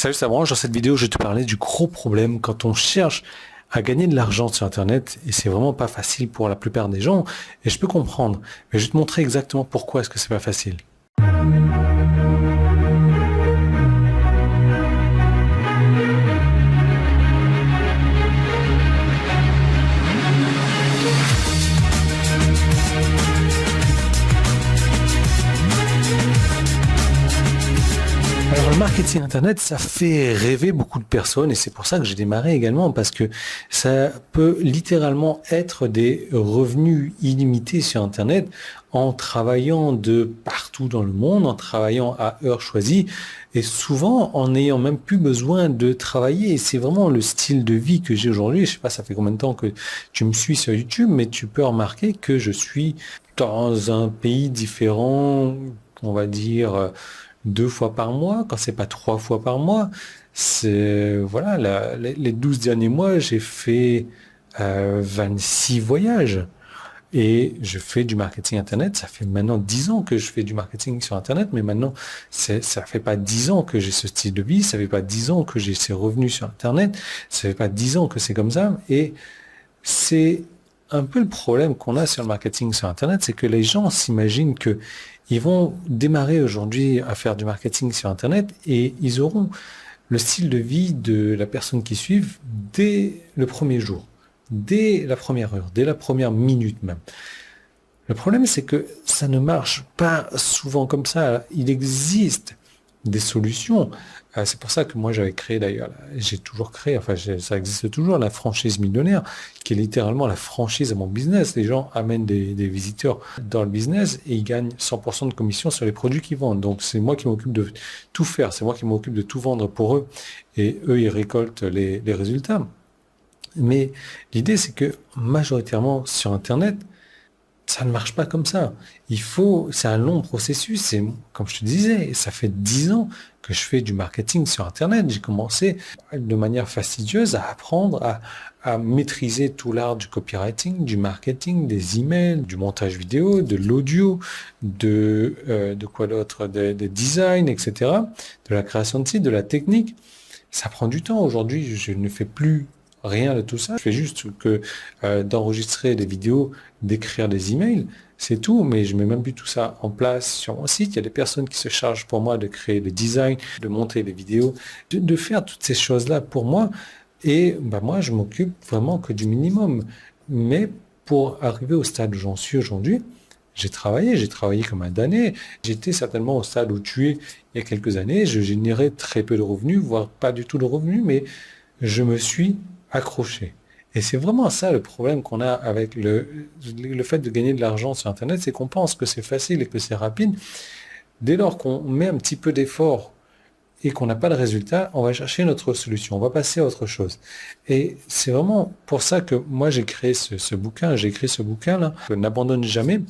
Salut, c'est Branche. Dans cette vidéo, je vais te parler du gros problème quand on cherche à gagner de l'argent sur Internet et c'est vraiment pas facile pour la plupart des gens et je peux comprendre. Mais je vais te montrer exactement pourquoi est-ce que c'est pas facile. Alors le marketing Internet, ça fait rêver beaucoup de personnes et c'est pour ça que j'ai démarré également parce que ça peut littéralement être des revenus illimités sur Internet en travaillant de partout dans le monde, en travaillant à heure choisie et souvent en n'ayant même plus besoin de travailler. Et c'est vraiment le style de vie que j'ai aujourd'hui. Je sais pas, ça fait combien de temps que tu me suis sur YouTube, mais tu peux remarquer que je suis dans un pays différent, on va dire 2 fois par mois, quand c'est pas 3 fois par mois. C'est voilà, les 12 derniers mois, j'ai fait 26 voyages et je fais du marketing Internet. Ça fait maintenant 10 ans que je fais du marketing sur Internet, mais maintenant, ça fait pas 10 ans que j'ai ce style de vie, ça fait pas 10 ans que j'ai ces revenus sur Internet, ça fait pas 10 ans que c'est comme ça. Et c'est un peu le problème qu'on a sur le marketing sur Internet, c'est que les gens s'imaginent que ils vont démarrer aujourd'hui à faire du marketing sur Internet et ils auront le style de vie de la personne qui suit dès le premier jour, dès la première heure, dès la première minute même. Le problème, c'est que ça ne marche pas souvent comme ça. Il existe des solutions. C'est pour ça que moi j'avais créé d'ailleurs, j'ai toujours créé, ça existe toujours, la franchise millionnaire, qui est littéralement la franchise à mon business. Les gens amènent des visiteurs dans le business et ils gagnent 100% de commission sur les produits qu'ils vendent. Donc c'est moi qui m'occupe de tout faire, c'est moi qui m'occupe de tout vendre pour eux et eux ils récoltent les résultats. Mais l'idée c'est que majoritairement sur Internet, ça ne marche pas comme ça. C'est un long processus. C'est, comme je te disais, ça fait 10 ans que je fais du marketing sur Internet. J'ai commencé de manière fastidieuse à apprendre à maîtriser tout l'art du copywriting, du marketing, des emails, du montage vidéo, de l'audio, de quoi d'autre, des designs, etc., de la création de sites, de la technique. Ça prend du temps. Aujourd'hui, je ne fais plus rien de tout ça. Je fais juste que d'enregistrer des vidéos, d'écrire des emails, c'est tout, mais je mets même plus tout ça en place sur mon site. Il y a des personnes qui se chargent pour moi de créer des designs, de monter des vidéos, de faire toutes ces choses-là pour moi. Et moi, je m'occupe vraiment que du minimum. Mais pour arriver au stade où j'en suis aujourd'hui, j'ai travaillé comme un damné. J'étais certainement au stade où tu es il y a quelques années. Je générais très peu de revenus, voire pas du tout de revenus, mais je me suis accroché. Et c'est vraiment ça le problème qu'on a avec le fait de gagner de l'argent sur Internet, c'est qu'on pense que c'est facile et que c'est rapide. Dès lors qu'on met un petit peu d'effort et qu'on n'a pas de résultat, on va chercher notre solution, on va passer à autre chose. Et c'est vraiment pour ça que moi j'ai créé ce bouquin, j'ai écrit ce bouquin-là, N'abandonne jamais.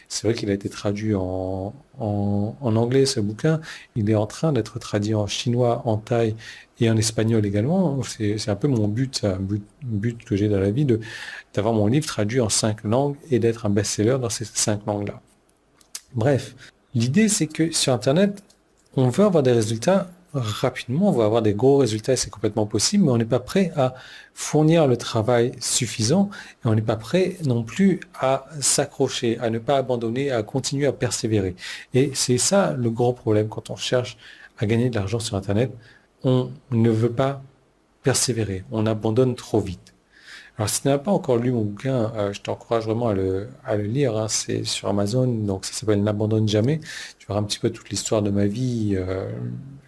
C'est vrai qu'il a été traduit en anglais, ce bouquin. Il est en train d'être traduit en chinois, en thaï et en espagnol également. C'est un peu mon but, un but que j'ai dans la vie, d'avoir mon livre traduit en 5 langues et d'être un best-seller dans ces 5 langues-là. Bref, l'idée c'est que sur Internet, on veut avoir des résultats rapidement, on va avoir des gros résultats et c'est complètement possible, mais on n'est pas prêt à fournir le travail suffisant et on n'est pas prêt non plus à s'accrocher, à ne pas abandonner, à continuer à persévérer. Et c'est ça le gros problème quand on cherche à gagner de l'argent sur Internet. On ne veut pas persévérer, on abandonne trop vite. Alors si tu n'as pas encore lu mon bouquin, je t'encourage vraiment à le lire, hein. C'est sur Amazon, donc ça s'appelle N'abandonne jamais. Tu verras un petit peu toute l'histoire de ma vie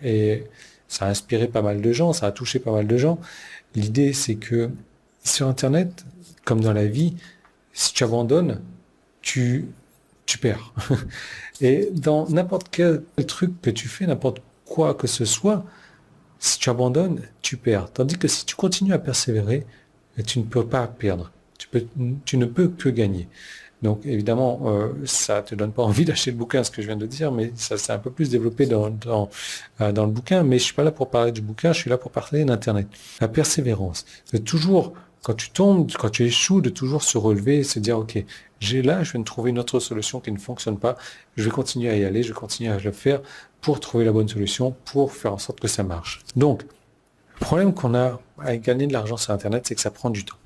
et ça a inspiré pas mal de gens, ça a touché pas mal de gens. L'idée c'est que sur Internet, comme dans la vie, si tu abandonnes, tu perds. Et dans n'importe quel truc que tu fais, n'importe quoi que ce soit, si tu abandonnes, tu perds. Tandis que si tu continues à persévérer, tu ne peux pas perdre. Tu ne peux que gagner. Donc évidemment, ça te donne pas envie d'acheter le bouquin, ce que je viens de dire, mais ça c'est un peu plus développé dans le bouquin. Mais je suis pas là pour parler du bouquin, je suis là pour parler d'Internet. La persévérance, de toujours, quand tu tombes, quand tu échoues, de toujours se relever et se dire, ok, je viens de trouver une autre solution qui ne fonctionne pas, je vais continuer à y aller, je vais continuer à le faire pour trouver la bonne solution, pour faire en sorte que ça marche. Donc, le problème qu'on a à gagner de l'argent sur Internet, c'est que ça prend du temps.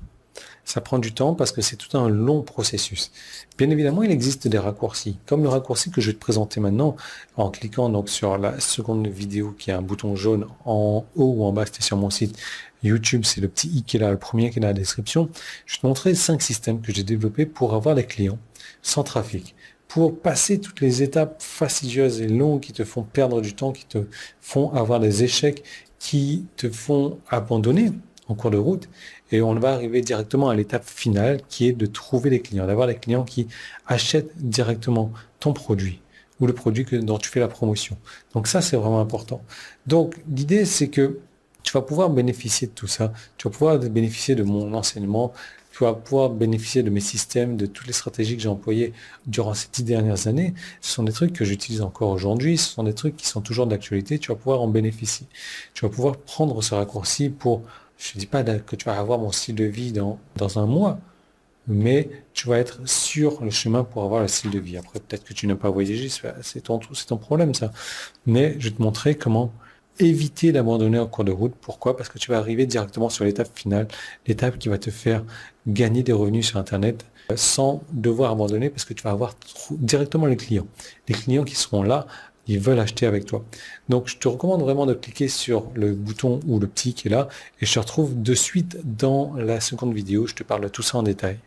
Ça prend du temps parce que c'est tout un long processus. Bien évidemment, il existe des raccourcis, comme le raccourci que je vais te présenter maintenant en cliquant donc sur la seconde vidéo qui a un bouton jaune en haut ou en bas, c'était sur mon site YouTube, c'est le petit i qui est là, le premier qui est dans la description. Je vais te montrer 5 systèmes que j'ai développés pour avoir des clients sans trafic, pour passer toutes les étapes fastidieuses et longues qui te font perdre du temps, qui te font avoir des échecs, qui te font abandonner en cours de route, et on va arriver directement à l'étape finale qui est de trouver les clients, d'avoir des clients qui achètent directement ton produit ou le produit dont tu fais la promotion. Donc ça, c'est vraiment important. Donc l'idée, c'est que tu vas pouvoir bénéficier de tout ça, tu vas pouvoir bénéficier de mon enseignement, tu vas pouvoir bénéficier de mes systèmes, de toutes les stratégies que j'ai employées durant ces 10 dernières années. Ce sont des trucs que j'utilise encore aujourd'hui, ce sont des trucs qui sont toujours d'actualité, tu vas pouvoir en bénéficier. Tu vas pouvoir prendre ce raccourci pour, je ne dis pas que tu vas avoir mon style de vie dans un mois, mais tu vas être sur le chemin pour avoir le style de vie. Après, peut-être que tu n'as pas voyagé, c'est ton problème ça. Mais je vais te montrer comment éviter d'abandonner en cours de route. Pourquoi? Parce que tu vas arriver directement sur l'étape finale, l'étape qui va te faire gagner des revenus sur Internet sans devoir abandonner parce que tu vas avoir directement les clients. Les clients qui seront là, ils veulent acheter avec toi. Donc, je te recommande vraiment de cliquer sur le bouton ou le petit qui est là et je te retrouve de suite dans la seconde vidéo. Je te parle de tout ça en détail.